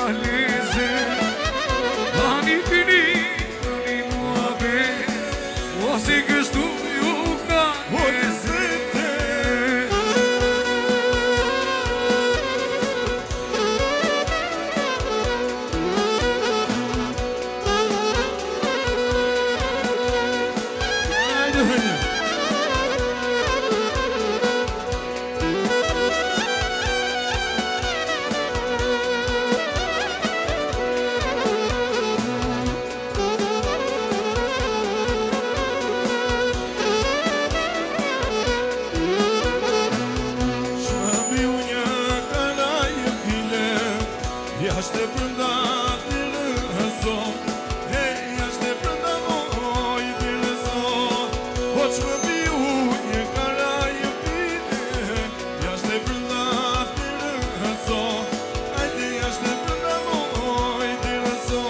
dahlize Ani pini, ani muabe Osi kështu ju ka njëzete Jashtë e brënda të rëzo Jashtë e brënda moj të rëzo Po që më biu një karajë pile Jashtë e brënda të rëzo Ajde jashtë e brënda moj të rëzo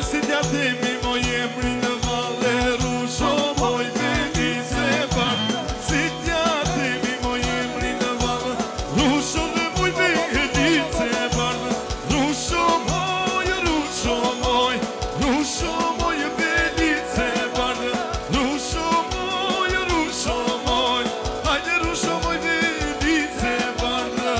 si t'jatimi moj emri në valle rusho moj denice bardha. Si t'jatimi moj emri në valle rusho dhe moj denice bardha. Rusho moj denice bardha. Rusho moj, hajde rusho moj denice bardha.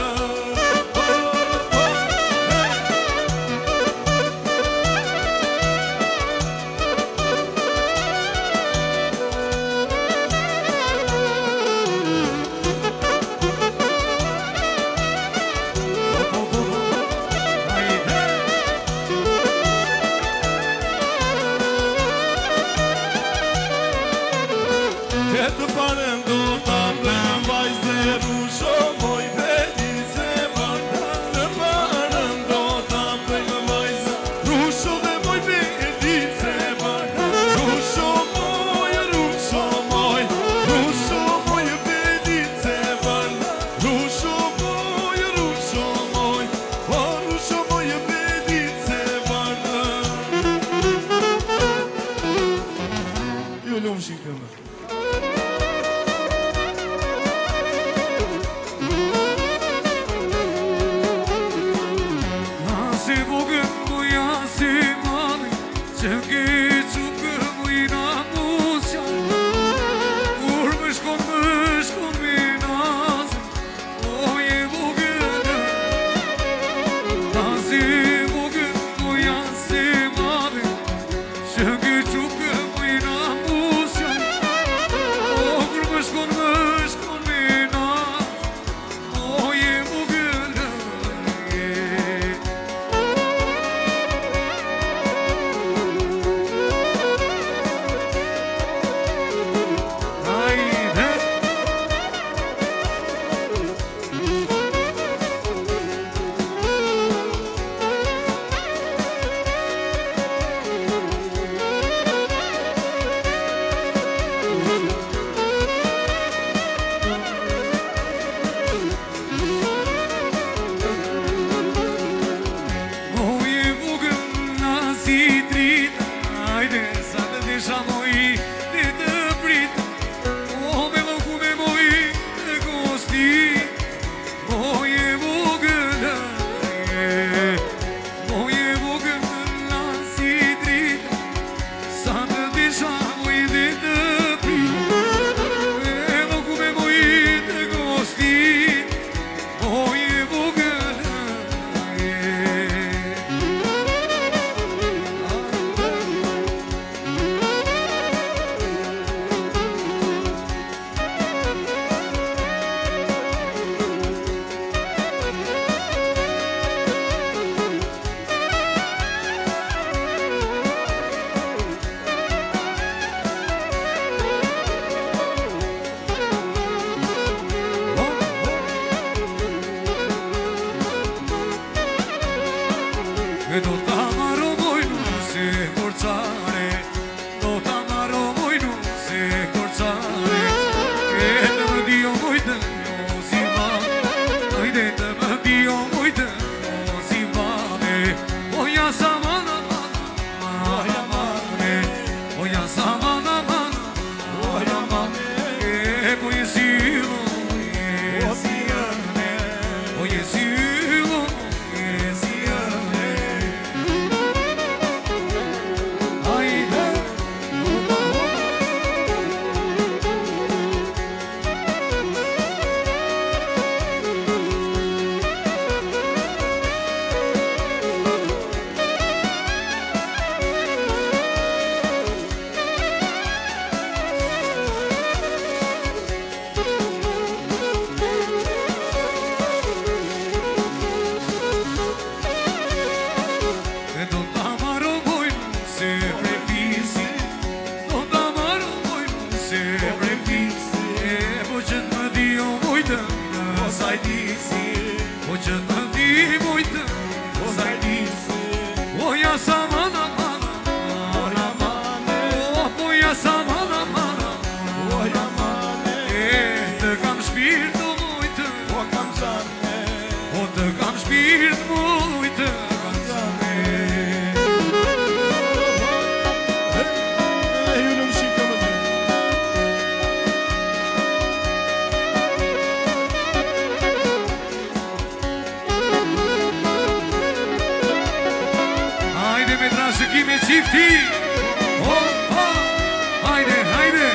E të parën do t'a mblem vajze rusho moj denice bardha. Të parën do t'a mblem vajze rusho dhe moj denice bardha. Rusho moj denice bardha. Rusho moj, o rusho moj denice bardha. Ju lumë shikëmë. Si bugën buja si mami, që ngicu këmujna musja. Kur më shkon minazë, oje bugën. Si bugën buja si mami, që ngicu këmujna musja. Kur më shkon minazë, oje bugën. E do t'a marro mojnu se korcare, do t'a marro mojnu se korcare. E të më dio mojtë o si vane, ajde të më dio mojtë o si vane. Oja sa mana mana mane, oja sa mana mana mane. E po je silo, je sijane, o je silo, je sijane. Të kam shpirt mujtë Hajde me trashëgime qifti. Opa, hajde, hajde.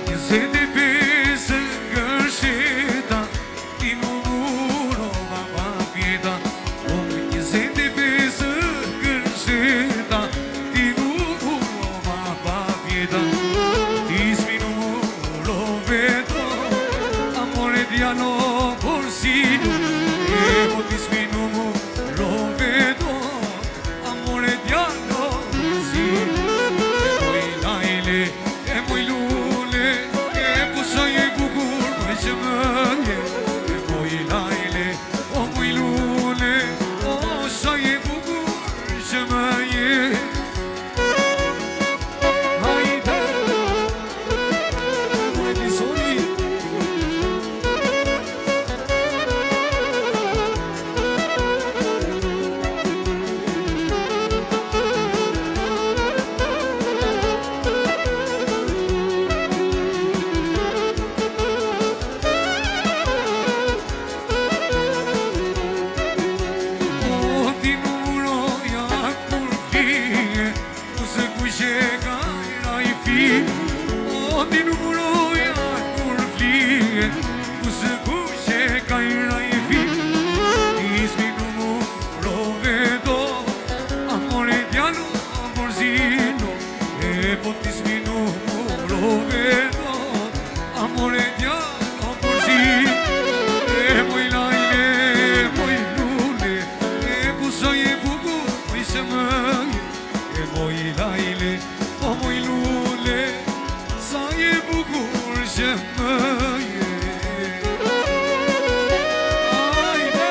Njëzete pesë gërsheta, ti më murova pa pjeta. Njëzete pesë gërsheta, ti më murova pa pjeta. Ti s'mi në murove to, amore diano porsino. Po ti s'mi në murove to, amore diano porsino. E moj lajle, e moj lule, e pusoj e bukur moj që mënje. E moj lajle, o moj lule, o shoj e bukur që mënje. Hajde, moj disoni. O ti nuroja kur fije, ku se kuqe ka ira i fije. O ti nuroja kur fije, ku se kuqe ka ira i fije. Ti s'mi numurove do, amore diano amorzino. E po ti s'mi numurove do, amore diano amorzino. E moj lajle, moj lule, e pusoj e bukur moj që mënje. E moj lajle, o moj lule, sa je bukur që mënje. Hajde,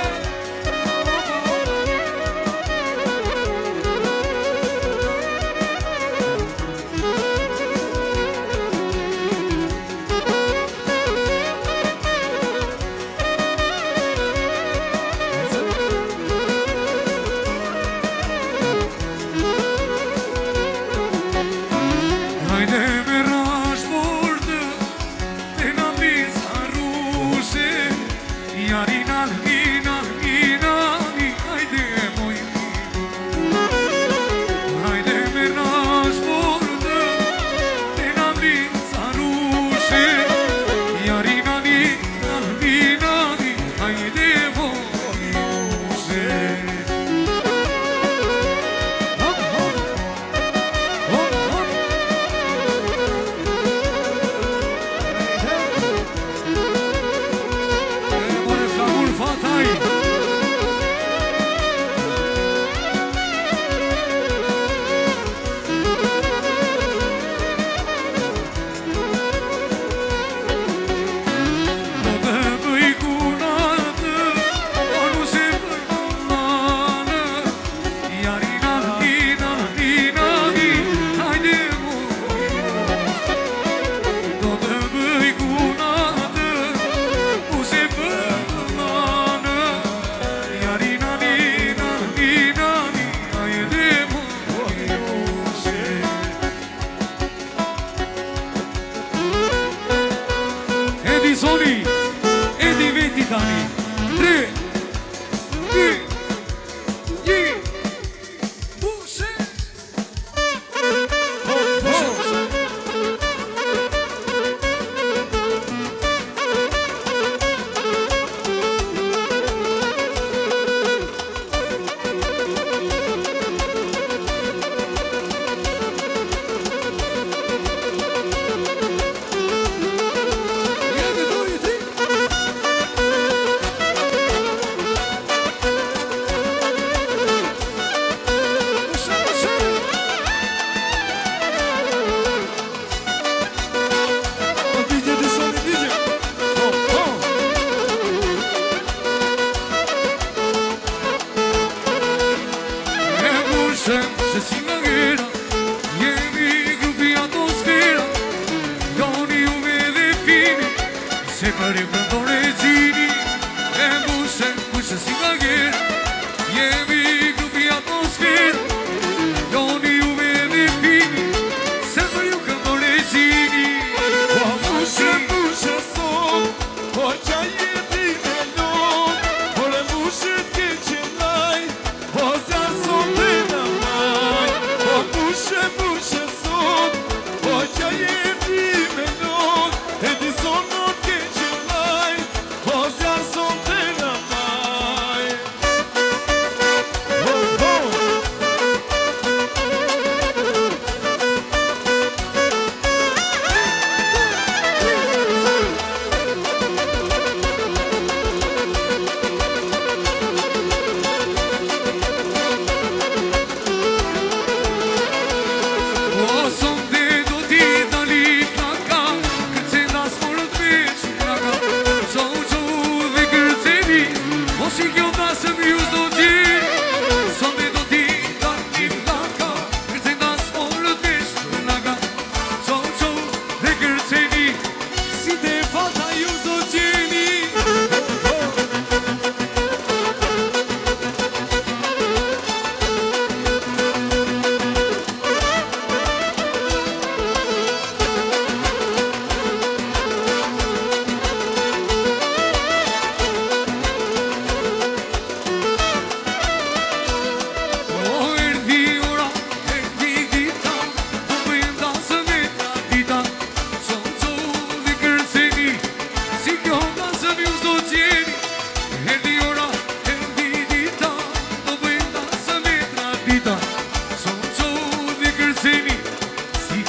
hajde me rash bordë, te na pisa rushe. Jarina, hina, hina, hajde moj hina. Hajde me rash bordë, te na pisa rushe. Jarina, hina, hina, hajde moj rushe. Hop, hop, hop, hop. More flamur fataj. Po të bëj kunatë, po nuse bëj kunanë. Jarina, hina, hina, hajde moj. Do të bëj kunatë, nuse bëj kunanë. Jarina, hina, hina, hajde moj. Edi zoni, edi veti tani. 3, 2, 1, bushe. Jemi, 2, 3.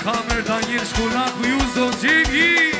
kamer ta njën shkolla ku ju zdo gjeni.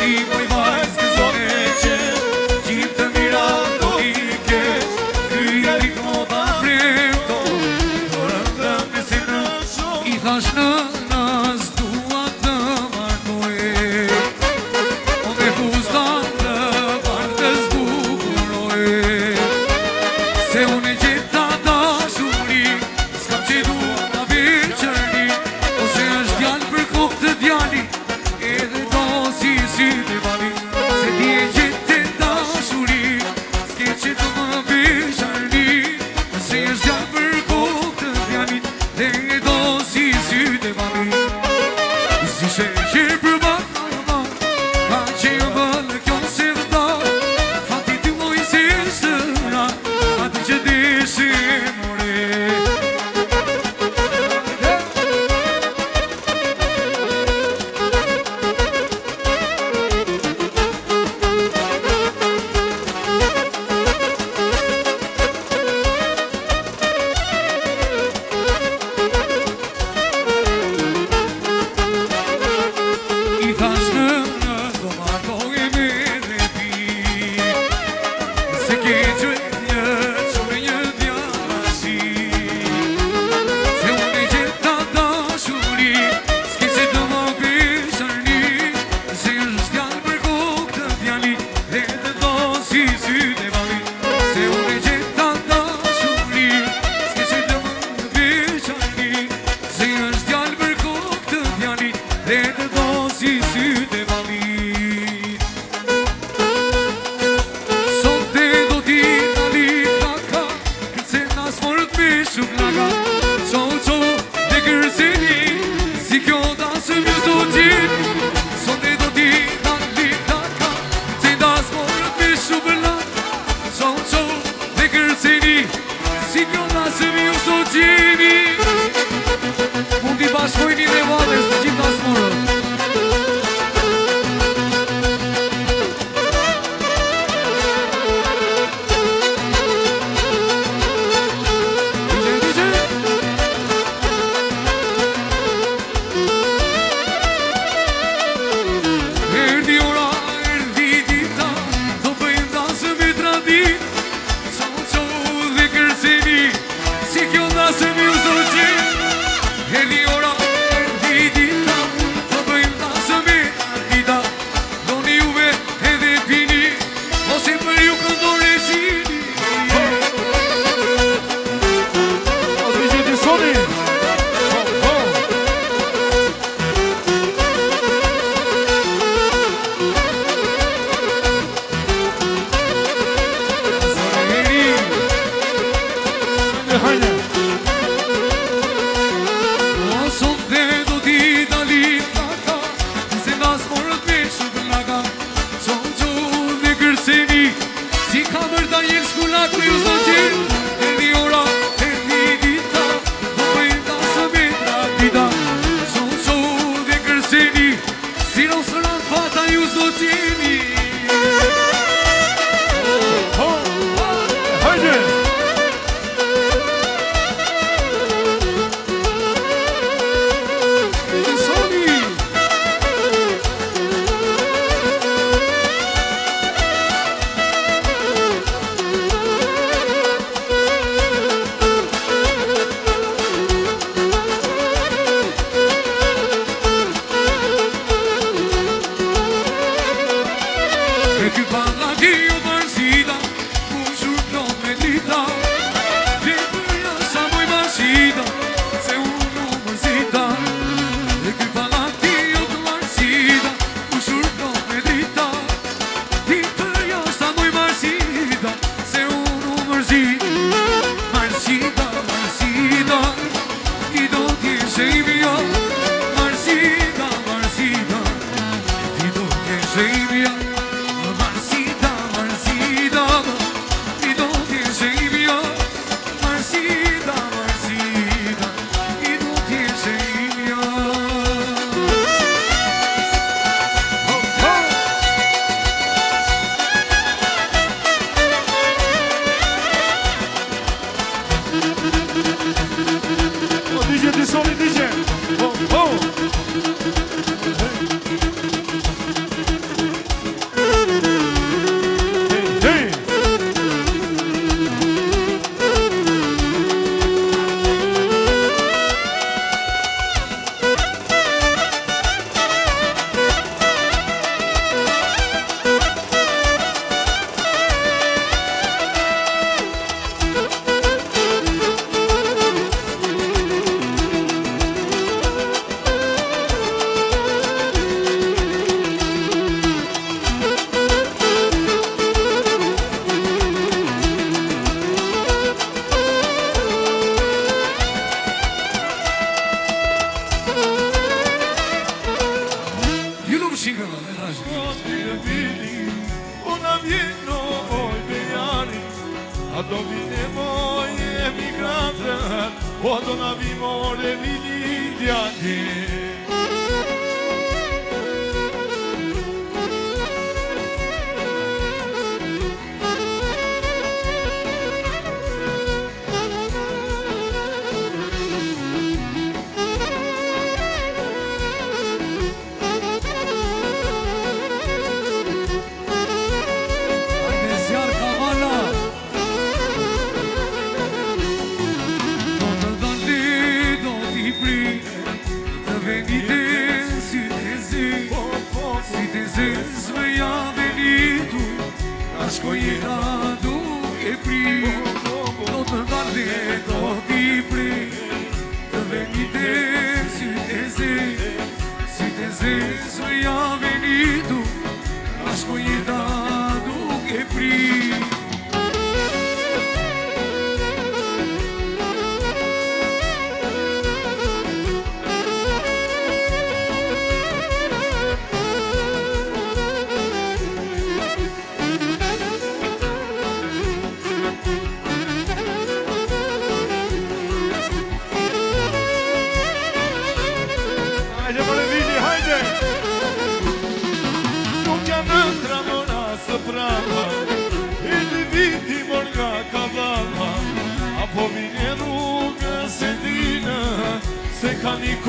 Ti moj vajzë këzone që gjeni mund t'i bashkojni dhe vadës të gjitha smorët.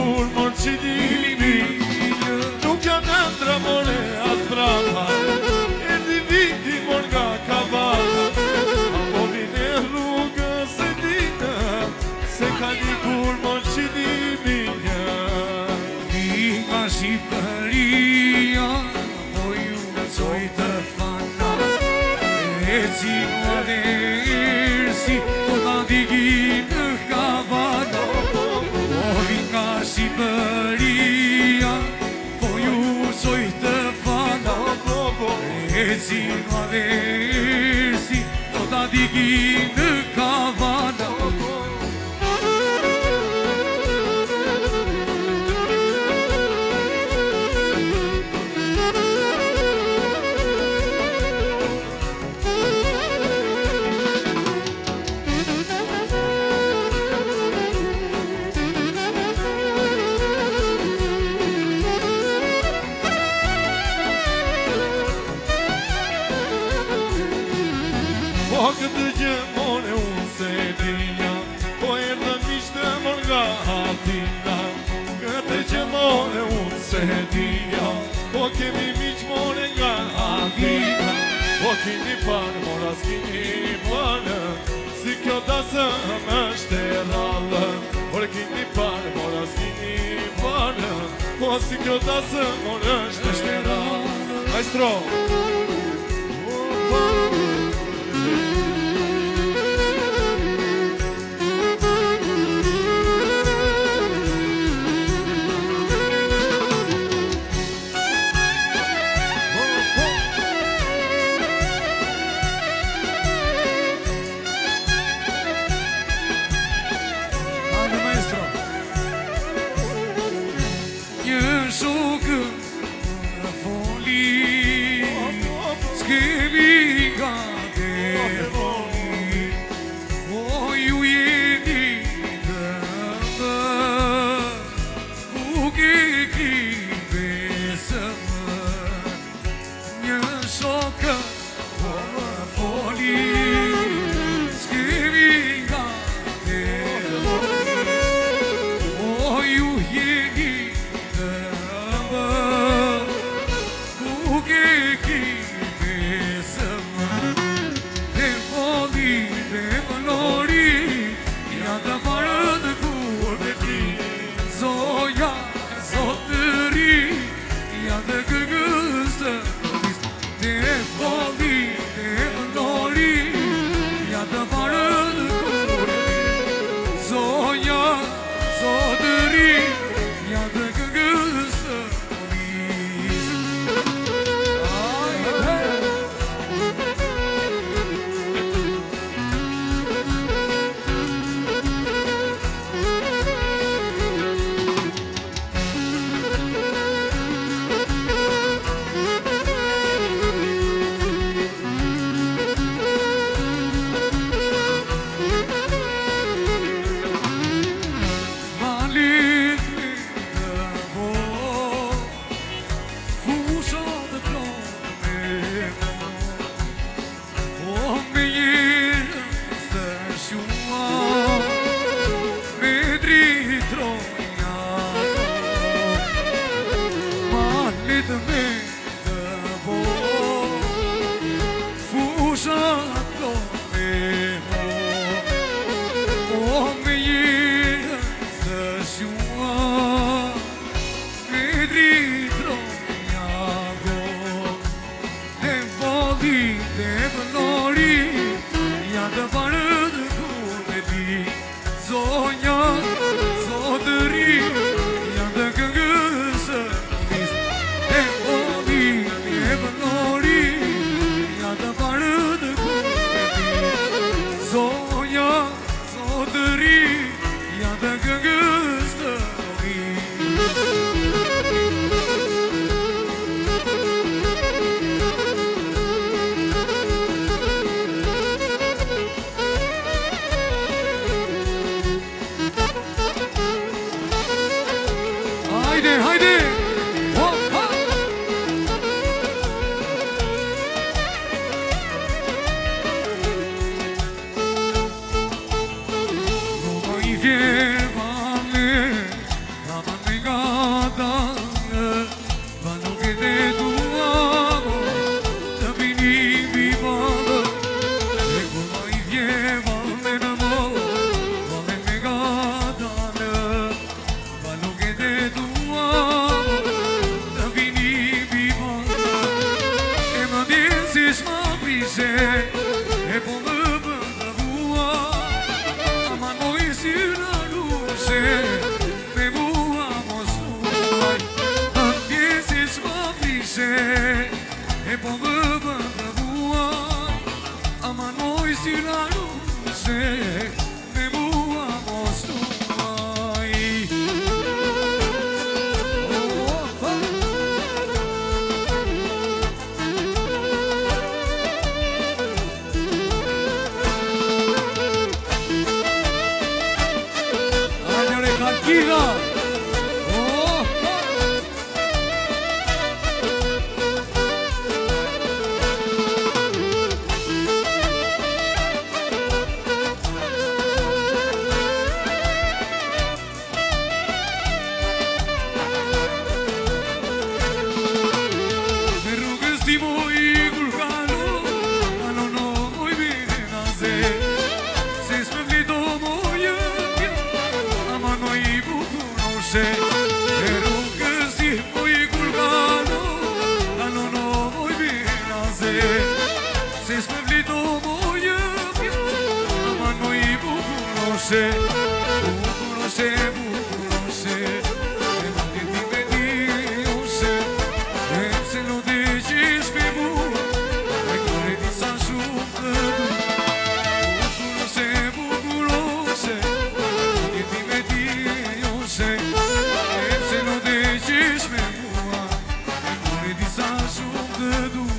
kur mor qilimi. Nuk janë ëndra more as brava, erdi viti mor nga kavala. Apo vine rrugës e dina, se ka një kur mor qilimi. Nga Shqipëria, po ju nëzoj të fana, e qinua dhe ersi, po ta digim në Havana. Po vi nga Shqipëria, po ju nëzoj të fana, e qinua dhe ersi, po ta digim në Havana. Po këtë gjemone unë se dhja, po erdhën mishtë mor nga Atina. Këtë gjemone unë se dhja, po kemi miq more nga Atina. Po kini parë, mora s'kini parë, si kjo dasëm është e rallën. Por kini parë, mora s'kini parë, po si kjo dasëm është e rallën. Maestro! vrise e po më bëndë mua ama noj si në ruse me mua mos muaj në pjesë s'ma vrise e po më bëndë mua ama noj si në ruse me mua mos muaj. Kira! Me rrugës ti moj kur kalo, alo no moj bine naze, se s'me vlito mojë, ama no i bukurose. Me rrugës ti moj kur kalo, alo no moj bine naze, se s'me vlito mojë, ama no i bukurose. Bukurose, bukurose, e më ti me diose, se lo decis pe mua, e kore di sa shumë të du. Bukurose, bukurose, e ti me diose, se lo decis pe mua, e kore di sa shumë të dua.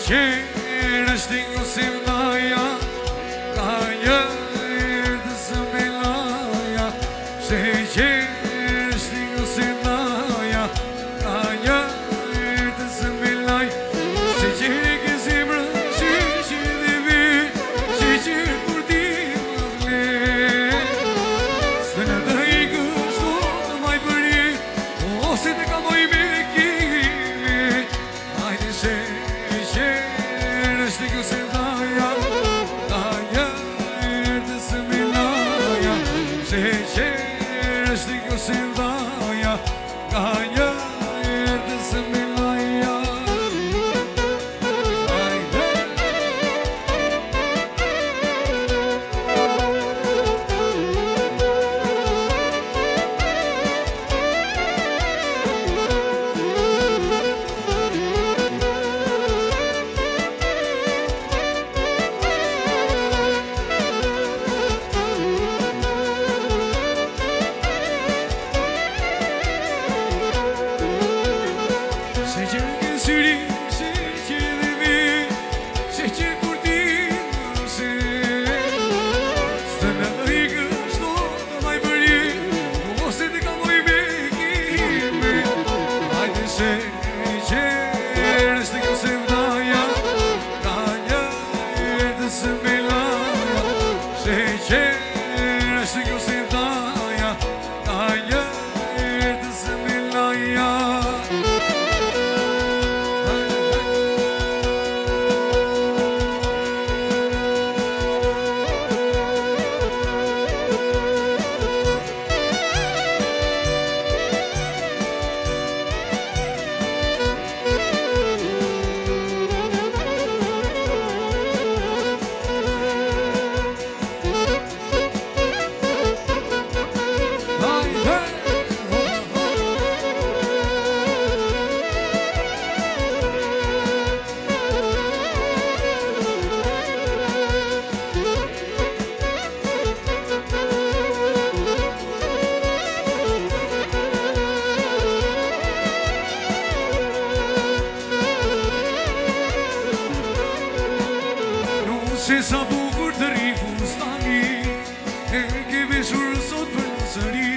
Qërës t'i ngusim laja, ka njërë të zëmelaja. Se qërës t'i ngusim laja, ka njërë të zëmelaj. Se qërë ke zemrë, që qërë dhe vetë, që qërë kur ti më vle. Se në dhe i kështu të maj përje, ose të ka moj me kime. Hajde se T'i ngusim laja, ka njërë të zëmelaja. Se qërës t'i ngusim laja, ka njërë të zëmelaja. Se sa bukur të ri fustani E ke veshur sot për në sëri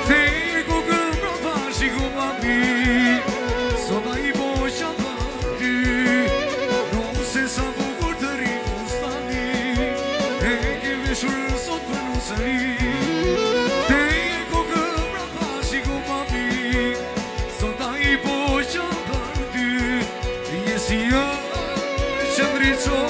Te ko këmbra pashi ku papi Sot a I boqa për ty Se sa bukur të ri fustani E ke veshur sot për në sëri Te ko këmbra pashi ku papi Sot a I boqa për ty Jesi jo që ndriqo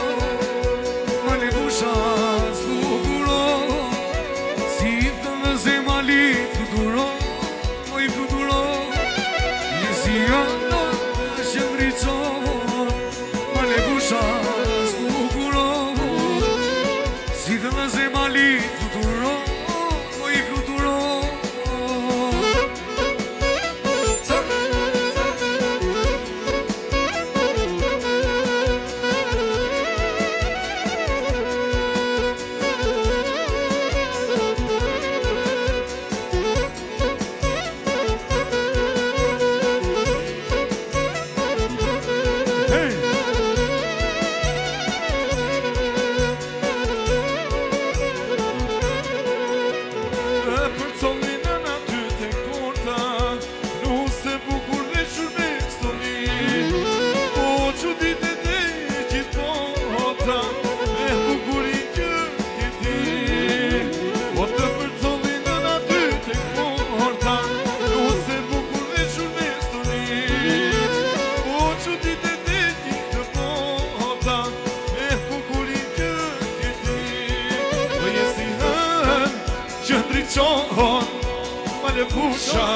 Pusha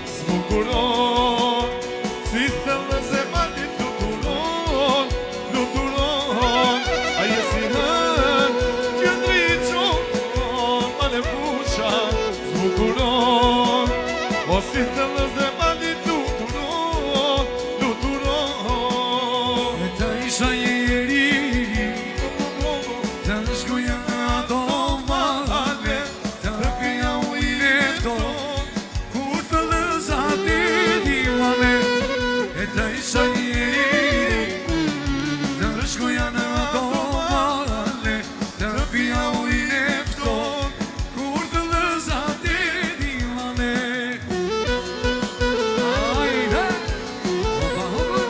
zbukuron Si thellë zemali fluturon Fluturon A jesi hën që ndriqon Male pusha zbukuron O si thellë zemali fluturon Fluturon E ta isha jeri Të shkuja ato male Të pia u I lefton Sa jeri Të rëshkoja në ato male Të pia u I lefton Kur të lëzat e dimane Ajde Hopa hopa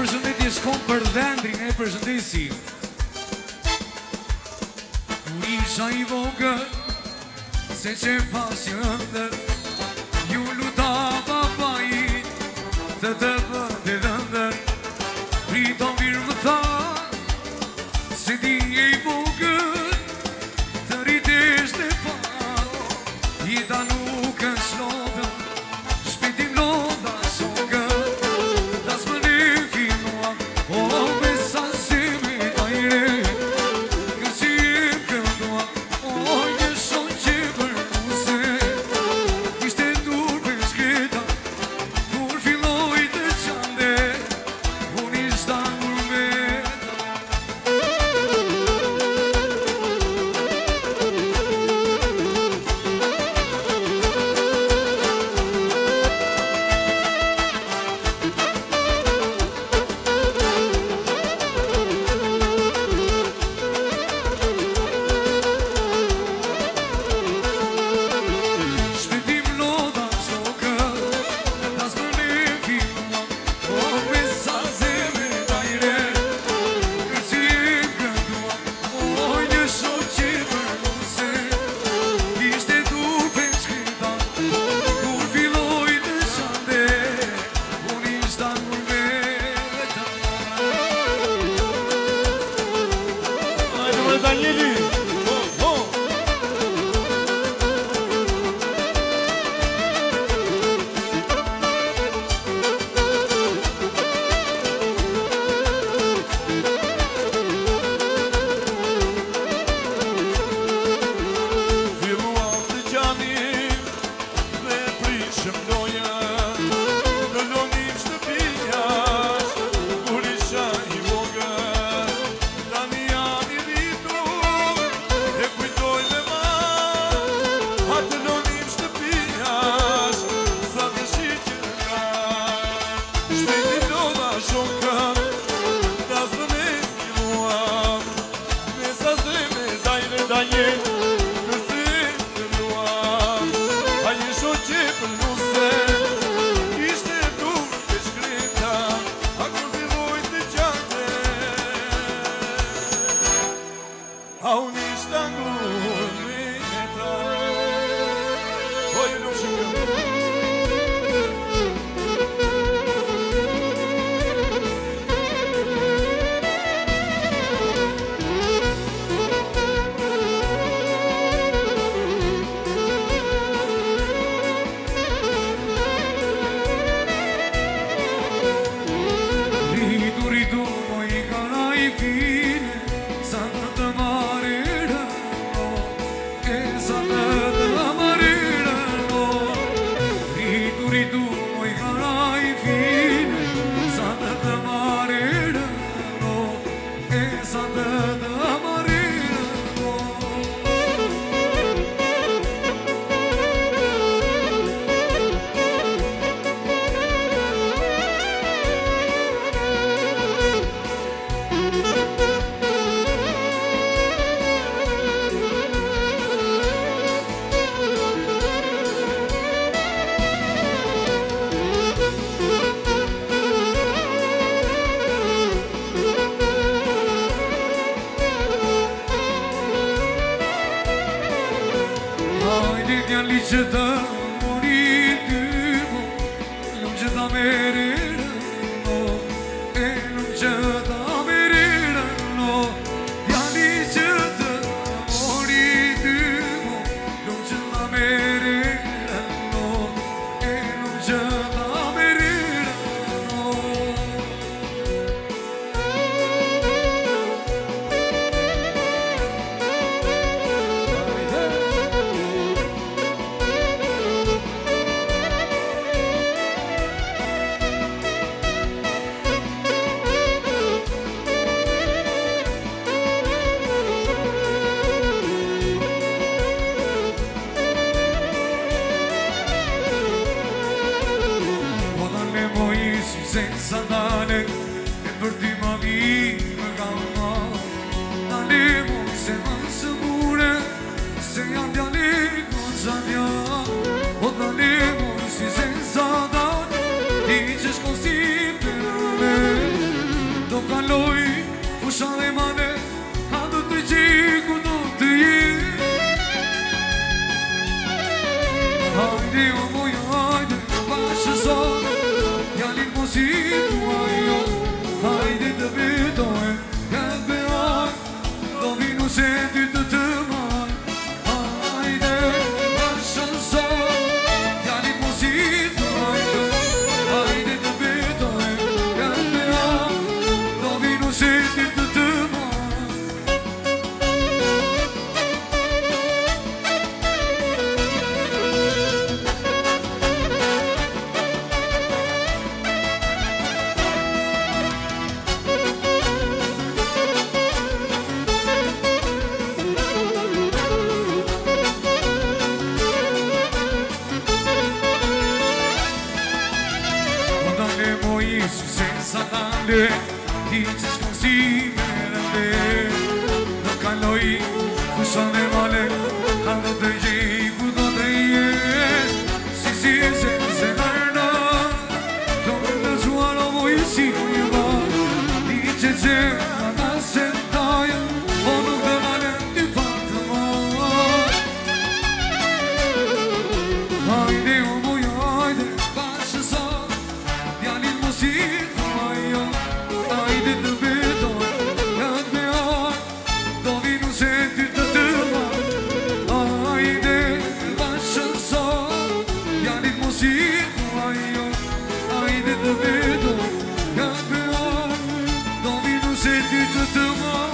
përshëndetje shkon për vendrin e përshëndesim. Kur isha I vogël, se që pas jëndër, ju luta papajin, të bëte dëndër. Priton virë më tha, se ti e I vogël, të rritesh dhe pa. Jeta nuk është lodha, shpetim lodha shokë. Das më ne filmua, o besa zeme tajre. Kësi e këndua, o një shon që për muse. Ishte dur për shkreta, kur filloj të qande, unë ishta ngurmeta. Shpetim lodha shokë, das më ne filmua, o besa zeme tajre. Kësi e këndua, o një shok që për muse. Ishte dur për shkreta, kur filloj të qande, unë ishta ngurmeta. Hajde më Danieli! Ho, ho! Filluam të gjanim dhe prishëm doja, të lonim shtëpijash, kur isha I vogël. Tani jam I rritur, e kujtoj me mal, a të lonim shtëpijash, sa të shqyqen ka. Shpetim lodha shokën, das më ne filluam, me sa zeme dajre Daniel. A një shok që për muse, ishte dur të shkreta, a kur filloj të qande, a unë ishta ngurmeta. O ju nuk shikëm. Ritu, moj kana I fine, sa të marerëno, e sa të marerëno. Ritu, moj kana I fine, sa të marerëno, e sa të marerëno. Hajde djali që të mori ty mo, lumë që ta mererëno, e lumë që ta mererëno. Djali që të mori ty mo, lumë që ta mererëno, e lumë që ta mererëno. Senza dare e per ti ma viva calma. Dale se non si pure, se andiamo con Zania. O dale si senza dare, dices così per me. mane, a do të gjej ku do të jetë. Hajde o moj, hajde, bashkë sot, djalin mos i thua jo. Hajde të betoj, këtë beoj, do vinu se ty të maj. Hajde, bashkë sot, djalin mos i thua jo. Hajde të betoj, këtë beoj, do vinu se ty të maj. Senza tale, dici così veramente. Non caloi, tu sono male, quando te giri, quando te si senza guarda. Dove la sua lo vuoi si va, dice se la sentaia, o non te male ti fatto male. Haydi o boy haydi, başı sağ, djalin mos i thua jo. Hajde të betoj, këtë beoj, do vinu se ty të maj. Hajde bashkë sot, djalin mos i thua jo. Hajde të betoj, këtë beoj, do vinu se ty të maj.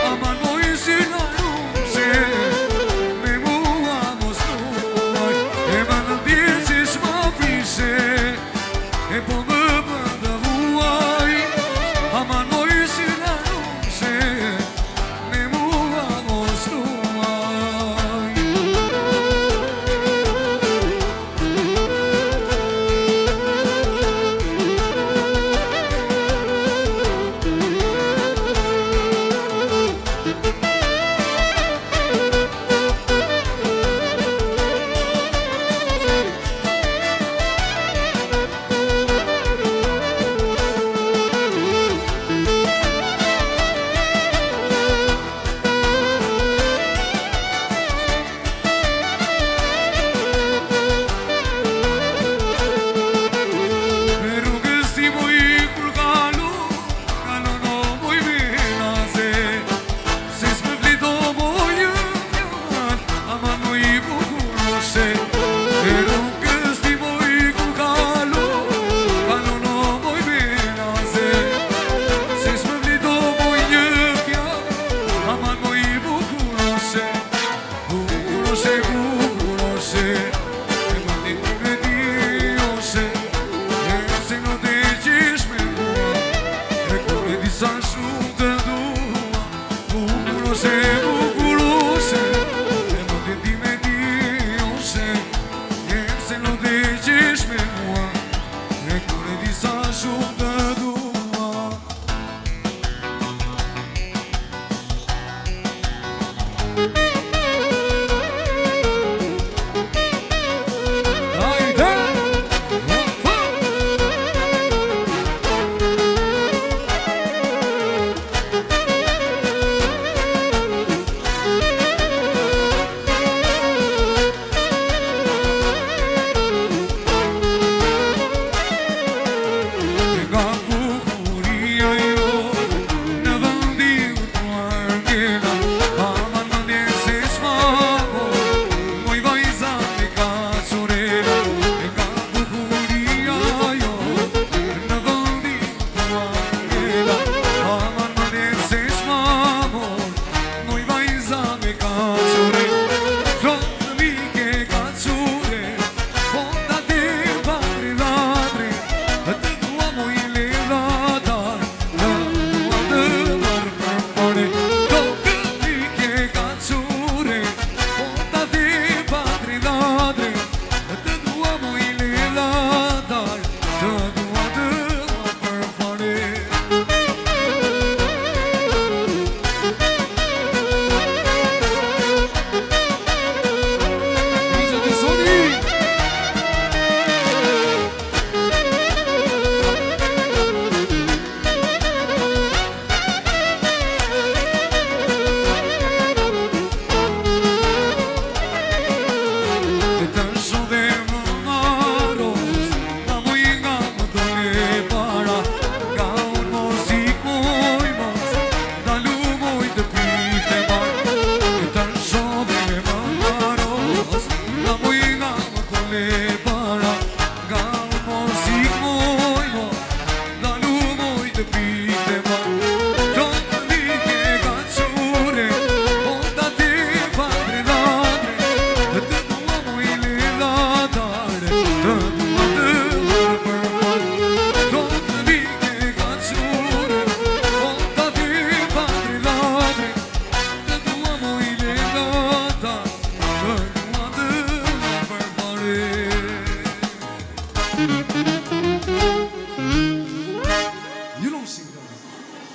Ama no bukur